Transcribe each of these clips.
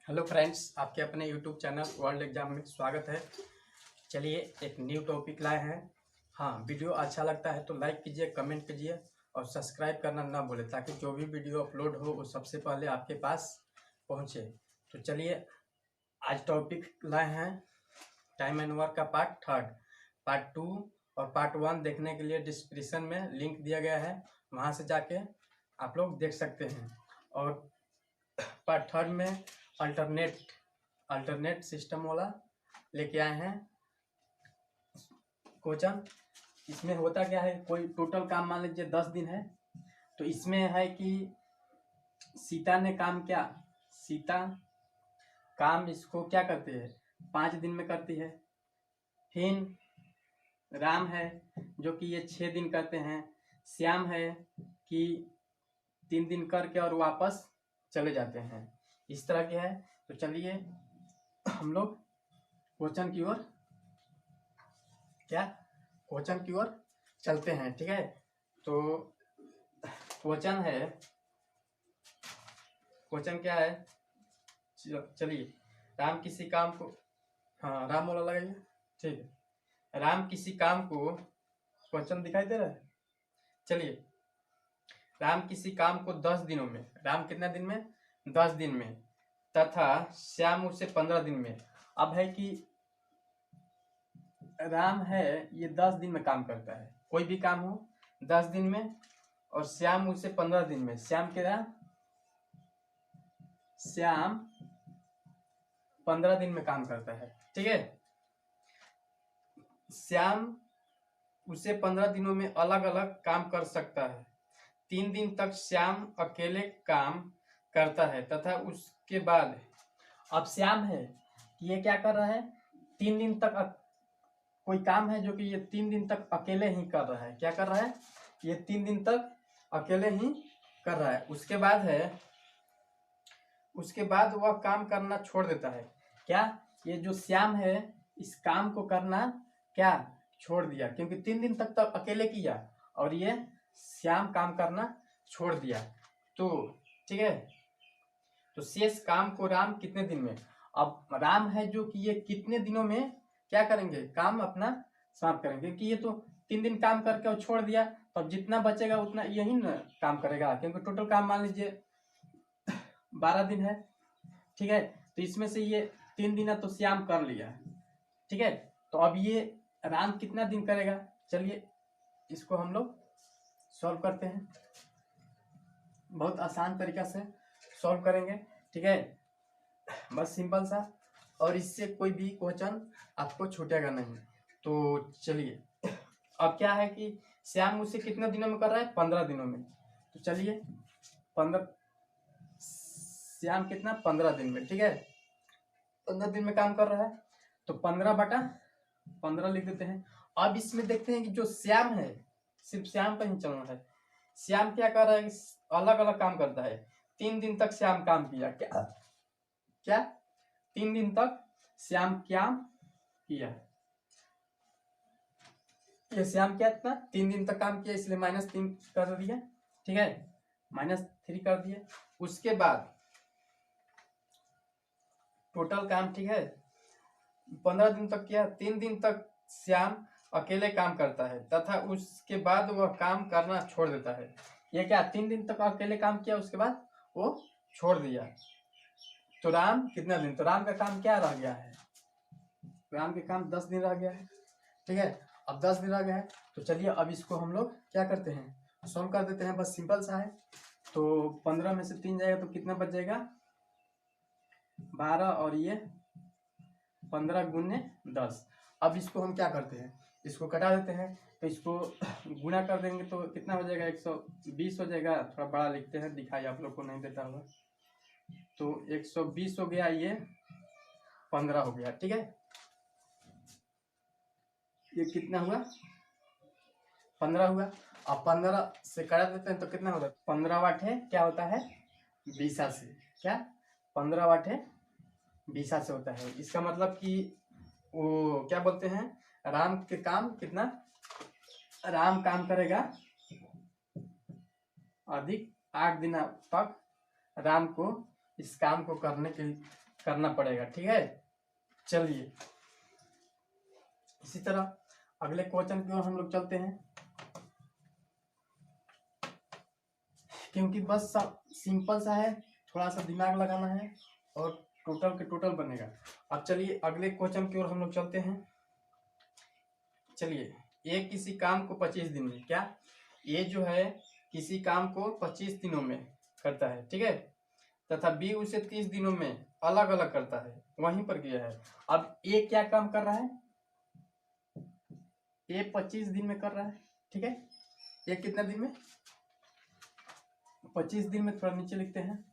Hello friends, आपके अपने YouTube channel world exam में स्वागत है। चलिए एक न्यू टॉपिक लाए हैं। हाँ, वीडियो अच्छा लगता है तो लाइक कीजिए, कमेंट कीजिए और सब्सक्राइब करना ना भूलें ताकि जो भी वीडियो अपलोड हो वो सबसे पहले आपके पास पहुँचे। तो चलिए आज टॉपिक लाए हैं टाइम एंड वर्क का पार्ट थर्ड। पार्ट 2 और पार्ट 1 देखने के लिए डिस्क्रिप्शन में लिंक दिया गया है, वहाँ से जाके आप लोग देख सकते हैं। और पार्ट थर्ड में अल्टरनेट सिस्टम वाला लेके आए हैं क्वेश्चन। इसमें होता क्या है, कोई टोटल काम मान लीजिए 10 दिन है, तो इसमें है कि सीता ने काम क्या, सीता काम इसको क्या करती है 5 दिन में करती है। फिर राम है जो कि ये 6 दिन करते हैं। श्याम है कि 3 दिन करके और वापस चले जाते हैं। इस तरह के है। तो चलिए हम लोग क्वेश्चन की ओर चलते हैं। ठीक है, तो क्वेश्चन क्या है, चलिए राम किसी काम को, हाँ राम वाला लगाइए। ठीक है, राम किसी काम को, क्वेश्चन दिखाई दे रहा है। चलिए, राम किसी काम को 10 दिनों में, राम कितना दिन में 10 दिन में, तथा श्याम उसे 15 दिन में। अब है कि राम है ये 10 दिन में काम करता है, कोई भी काम हो 10 दिन में, और श्याम उसे 15 दिन में। श्याम 15 दिन में काम करता है। ठीक है, श्याम उसे 15 दिनों में अलग अलग काम कर सकता है। 3 दिन तक श्याम अकेले काम करता है तथा उसके बाद, अब श्याम है कि ये क्या कर रहा है, 3 दिन तक कोई काम है जो कि ये 3 दिन तक अकेले ही कर रहा है। क्या कर रहा है, ये 3 दिन तक अकेले ही कर रहा है। उसके बाद वह काम करना छोड़ देता है। क्या, ये जो श्याम है इस काम को करना क्या छोड़ दिया, क्योंकि 3 दिन तक तो अकेले किया और ये श्याम काम करना छोड़ दिया। तो ठीक है, तो शेष काम को राम कितने दिन में, अब राम है जो कि ये कितने दिनों में क्या करेंगे, काम अपना समाप्त करेंगे। क्योंकि ये तो 3 दिन काम करके और छोड़ दिया, तो अब जितना बचेगा उतना यही ना काम करेगा, क्योंकि टोटल काम मान लीजिए 12 दिन है। ठीक है, तो इसमें से ये 3 दिन है तो श्याम कर लिया। ठीक है, तो अब ये राम कितना दिन करेगा, चलिए इसको हम लोग सॉल्व करते हैं। बहुत आसान तरीका से सॉल्व करेंगे। ठीक है, बस सिंपल सा, और इससे कोई भी क्वेश्चन आपको छूटेगा नहीं। तो चलिए, अब क्या है कि श्याम उसे कितने दिनों में कर रहा है, 15 दिनों में। तो चलिए 15, श्याम कितना 15 दिन में। ठीक है, 15 दिन में काम कर रहा है, तो 15/15 लिख देते हैं। अब इसमें देखते हैं कि जो श्याम है, सिर्फ श्याम पर ही चलना है। श्याम क्या कर रहा है, अलग अलग काम करता है। 3 दिन तक श्याम काम किया। क्या 3 दिन तक श्याम क्या किया, ये श्याम क्या इतना 3 दिन तक काम किया, इसलिए -3 कर दिया। ठीक है, -3 कर दिए। उसके बाद टोटल काम, ठीक है 15 दिन तक किया, 3 दिन तक श्याम अकेले काम करता है तथा उसके बाद वह काम करना छोड़ देता है। ये क्या 3 दिन तक अकेले काम किया, उसके बाद वो छोड़ दिया। तो राम कितना दिन, तो राम का काम क्या रह गया है, राम के काम 10 दिन रह गया है। ठीक है, अब 10 दिन रह गया है, तो चलिए अब इसको हम लोग क्या करते हैं, सॉल्व कर देते हैं। बस सिंपल सा है। तो 15 में से 3 जाएगा तो कितना बच जाएगा, 12, और ये 15 गुने 10। अब इसको हम क्या करते हैं, इसको कटा देते हैं। तो इसको गुना कर देंगे तो कितना हो जाएगा, 120 हो जाएगा। थोड़ा बड़ा लिखते हैं, दिखाई आप लोग को नहीं देता होगा। तो 120 हो गया, ये 15 हो गया। ठीक है, ये कितना हुआ, 15 हुआ। अब 15 से कटा देते हैं तो कितना होता है, 15/8 क्या होता है, 20 से। क्या 15/8 20 से होता है। इसका मतलब कि वो क्या बोलते हैं, राम के काम कितना, राम काम करेगा अधिक 8 दिन तक राम को इस काम को करने के करना पड़ेगा। ठीक है, चलिए इसी तरह अगले क्वेश्चन की ओर हम लोग चलते हैं, क्योंकि बस सिंपल सा है, थोड़ा सा दिमाग लगाना है और टोटल के टोटल बनेगा। अब चलिए अगले क्वेश्चन की ओर हम लोग चलते हैं। चलिए, ए किसी काम को 25 दिन में, क्या ए जो है किसी काम को 25 दिनों में करता है, ठीक है, तथा बी उसे 30 दिनों में अलग अलग करता है, वहीं पर किया है। अब ए क्या काम कर रहा है, ए 25 दिन में कर रहा है, ठीक है, ये कितना दिन में, 25 दिन में, थोड़ा नीचे लिखते हैं,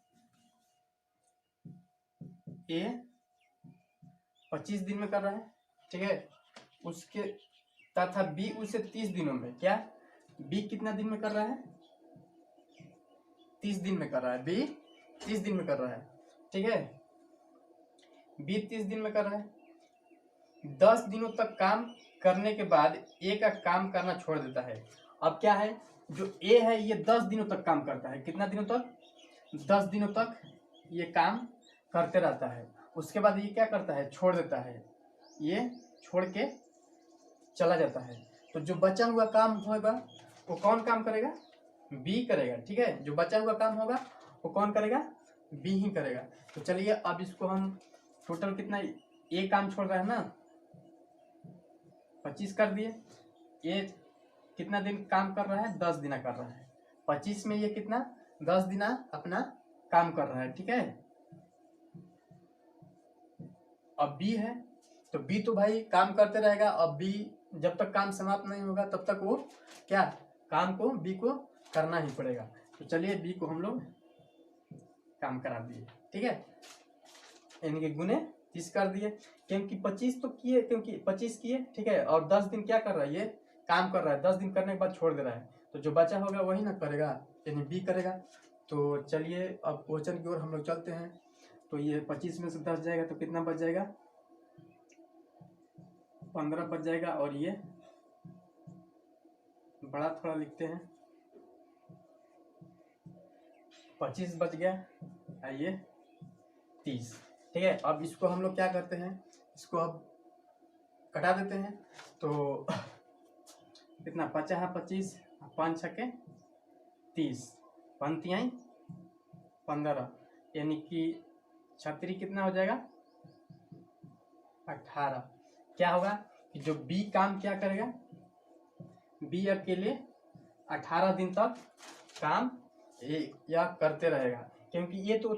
ए 25 दिन में कर रहा है, ठीक है, उसके तथा बी उसे 30 दिनों में, क्या बी कितना दिन में कर रहा है, 30 दिन में कर रहा है, बी 30 दिन में कर रहा है, ठीक है, बी 30 दिन में कर रहा है। 10 दिनों तक काम करने के बाद ए का काम करना छोड़ देता है। अब क्या है, जो ए है ये 10 दिनों तक काम करता है, कितना दिनों तक, 10 दिनों तक ये काम करते रहता है, उसके बाद ये क्या करता है, छोड़ देता है, ये छोड़ के चला जाता है। तो जो बचा हुआ काम होगा वो कौन काम करेगा, बी करेगा, ठीक है, जो बचा हुआ काम होगा वो कौन करेगा, बी ही करेगा। तो चलिए अब इसको हम टोटल कितना, ए काम छोड़ रहा है ना, 25 कर दिए, ये कितना दिन काम कर रहा है, 10 दिन कर रहा है, 25 में ये कितना 10 दिन अपना काम कर रहा है, ठीक है। अब बी है, तो बी तो भाई काम करते रहेगा, अब बी जब तक काम समाप्त नहीं होगा तब तक वो क्या काम को बी को करना ही पड़ेगा। तो चलिए बी को हम लोग काम करा दिए, ठीक है, यानी कि गुने 30 कर दिए, क्योंकि 25 तो किए, क्योंकि 25 किए, ठीक है, और 10 दिन क्या कर रहा है, ये काम कर रहा है, 10 दिन करने के बाद छोड़ दे रहा है, तो जो बचा होगा वही ना करेगा, यानी बी करेगा। तो चलिए अब क्वेश्चन की ओर हम लोग चलते हैं। तो ये 25 में से 10 जाएगा तो कितना बच जाएगा, 15 बच जाएगा, और ये बड़ा थोड़ा लिखते हैं, 25 बच गया, आइए 30, ठीक है। अब इसको हम लोग क्या करते हैं, इसको अब कटा देते हैं, तो कितना 50 25, 5 छके 30, 5 15, यानी कि 36 कितना हो जाएगा, 18। क्या होगा कि जो बी काम क्या करेगा, बी अकेले 18 दिन तक काम या करते रहेगा, क्योंकि ये तो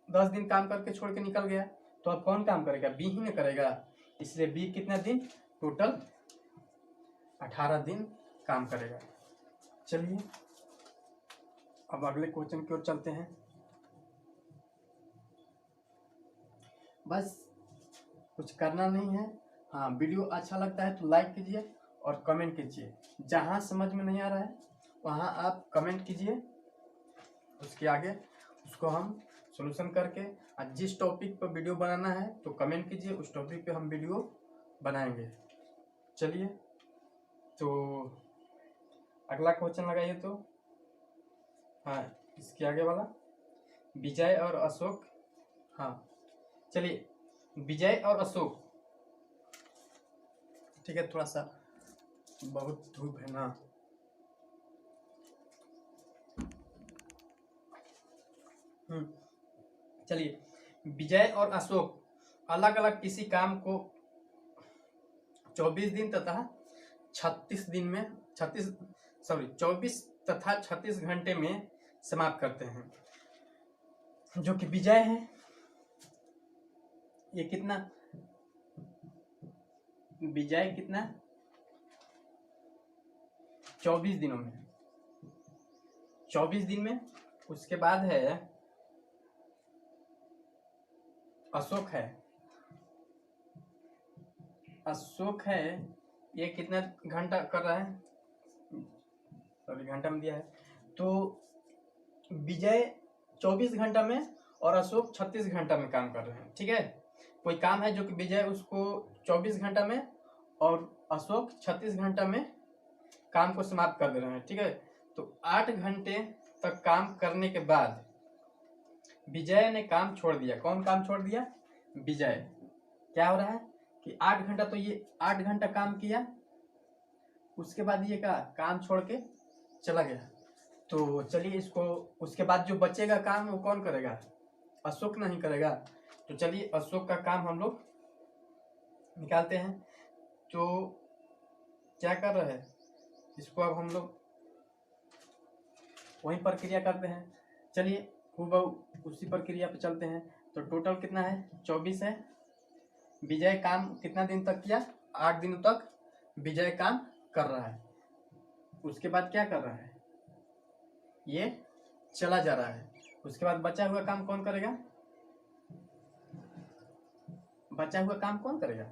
10 दिन काम करके छोड़ के निकल गया, तो अब कौन काम करेगा, बी ही ना करेगा, इसलिए बी कितना दिन, टोटल 18 दिन काम करेगा। चलिए अब अगले क्वेश्चन की ओर चलते हैं। बस कुछ करना नहीं है, हाँ, वीडियो अच्छा लगता है तो लाइक कीजिए और कमेंट कीजिए, जहाँ समझ में नहीं आ रहा है वहाँ आप कमेंट कीजिए, उसके आगे उसको हम सॉल्यूशन करके, जिस टॉपिक पर वीडियो बनाना है तो कमेंट कीजिए, उस टॉपिक पे हम वीडियो बनाएंगे। चलिए तो अगला क्वेश्चन लगाइए, तो हाँ इसके आगे वाला, विजय और अशोक, हाँ चलिए विजय और अशोक, ठीक है, थोड़ा सा बहुत धूप है ना, चलिए विजय और अशोक अलग अलग किसी काम को 24 दिन तथा 36 दिन में 24 तथा 36 घंटे में समाप्त करते हैं। जो कि विजय है, ये कितना, विजय कितना 24 दिनों में, 24 दिन में। उसके बाद है अशोक है, अशोक है, ये कितना घंटा कर रहा है, सॉरी घंटा में दिया है, तो विजय 24 घंटा में और अशोक 36 घंटा में काम कर रहे हैं, ठीक है। कोई काम है जो कि विजय उसको 24 घंटा में और अशोक 36 घंटा में काम को समाप्त कर दे रहे हैं, ठीक है। तो 8 घंटे तक काम करने के बाद विजय ने काम छोड़ दिया, कौन काम छोड़ दिया, विजय। क्या हो रहा है कि 8 घंटा, तो ये 8 घंटा काम किया, उसके बाद ये का काम छोड़ के चला गया। तो चलिए इसको, उसके बाद जो बचेगा काम वो कौन करेगा? अशोक नहीं करेगा। तो चलिए अशोक का काम हम लोग निकालते हैं। तो क्या कर रहे हैं, इसको अब हम लोग वही प्रक्रिया करते हैं। चलिए हूबहू उसी प्रक्रिया पे चलते हैं। तो टोटल कितना है? 24 है। विजय काम कितना दिन तक किया? 8 दिनों तक विजय काम कर रहा है। उसके बाद क्या कर रहा है? ये चला जा रहा है। उसके बाद बचा हुआ काम कौन करेगा? बचा हुआ काम कौन करेगा?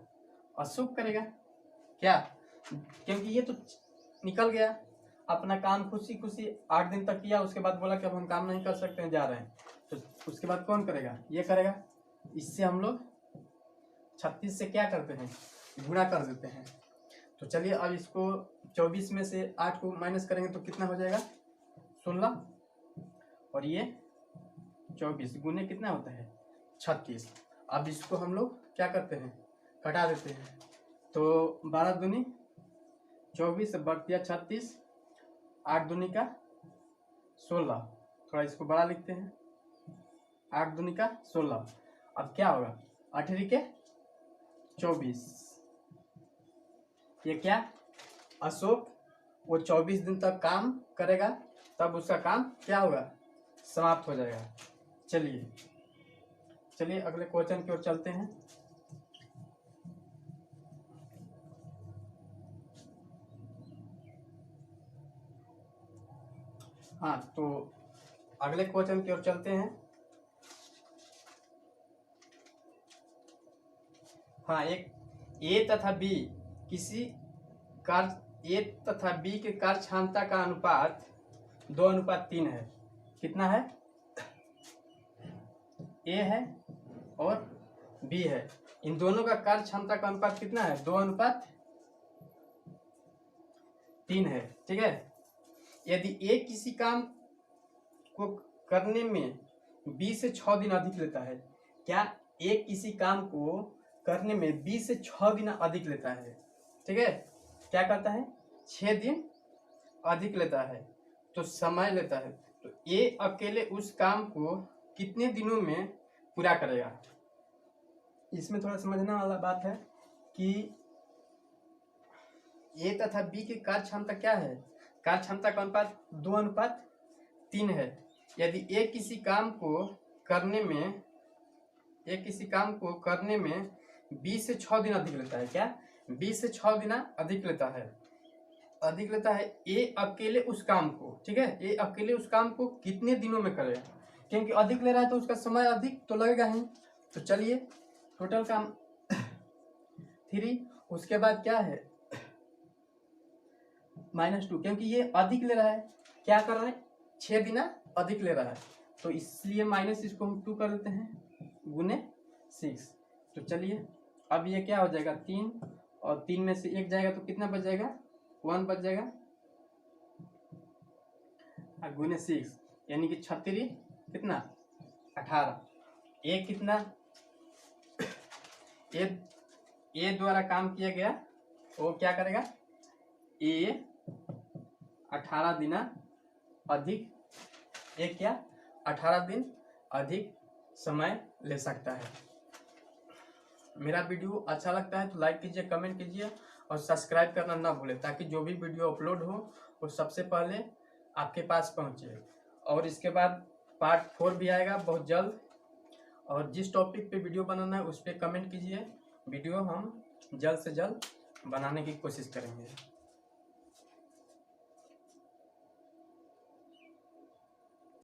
अशोक करेगा। क्या? क्योंकि ये तो निकल गया अपना काम, खुशी खुशी 8 दिन तक किया, उसके बाद बोला कि अब हम काम नहीं कर सकते हैं, जा रहे हैं। तो उसके बाद कौन करेगा? ये करेगा। इससे हम लोग 36 से क्या करते हैं? गुणा कर देते हैं। तो चलिए अब इसको 24 में से 8 को माइनस करेंगे तो कितना हो जाएगा? 16। और ये 24 गुने कितना होता है? 36। अब इसको हम लोग क्या करते हैं? घटा देते हैं। तो 12 दूनी 24 बढ़ दिया 36, 8 दूनी का 16। थोड़ा इसको बड़ा लिखते हैं, 8 दूनी का 16। अब क्या होगा? 8 के 24। ये क्या? अशोक वो 24 दिन तक काम करेगा, तब उसका काम क्या होगा? समाप्त हो जाएगा। चलिए अगले क्वेश्चन की ओर चलते हैं। हाँ, तो अगले क्वेश्चन की ओर चलते हैं। हाँ, एक ए तथा बी किसी कार्य, ए तथा बी के कार्य क्षमता का अनुपात 2:3 है। कितना है? ए है और बी है। इन दोनों का कार्य क्षमता का अनुपात कितना है? 2:3 है। ठीक है। यदि ए किसी काम को करने में 20 से 6 दिन अधिक लेता है। क्या? ए किसी काम को करने में 20 से 6 दिन अधिक लेता है। ठीक है। क्या करता है? 6 दिन अधिक लेता है, तो समय लेता है। तो ए अकेले उस काम को कितने दिनों में पूरा करेगा? इसमें थोड़ा समझने वाला बात है कि ए तथा बी की कार्य क्षमता क्या है? कार्य क्षमता का अनुपात 2:3 है। यदि ए किसी काम को करने में 20 से 6 दिन अधिक लेता है। क्या? 20 से 6 दिन अधिक लेता है ए अकेले उस काम को। ठीक है। ए अकेले उस काम को कितने दिनों में करेगा? क्योंकि अधिक ले रहा है तो उसका समय अधिक तो लगेगा ही। तो चलिए टोटल काम 3, उसके बाद क्या है? -2, क्योंकि ये अधिक ले रहा है। क्या कर रहा है? 6 दिन अधिक ले रहा है, तो इसलिए माइनस इसको हम 2 कर देते हैं गुने 6। तो चलिए अब ये क्या हो जाएगा? 3, और 3 में से 1 जाएगा तो कितना बच जाएगा? 1 बच जाएगा, गुने 6, यानी कि 36 कितना? 18। ए कितना? ए द्वारा काम किया गया वो क्या करेगा? ए 18 दिन अधिक, ए क्या? 18 दिन अधिक समय ले सकता है। मेरा वीडियो अच्छा लगता है तो लाइक कीजिए, कमेंट कीजिए और सब्सक्राइब करना ना भूलें, ताकि जो भी वीडियो अपलोड हो वो सबसे पहले आपके पास पहुंचे। और इसके बाद पार्ट 4 भी आएगा बहुत जल्द। और जिस टॉपिक पे वीडियो बनाना है उस पर कमेंट कीजिए, वीडियो हम जल्द से जल्द बनाने की कोशिश करेंगे।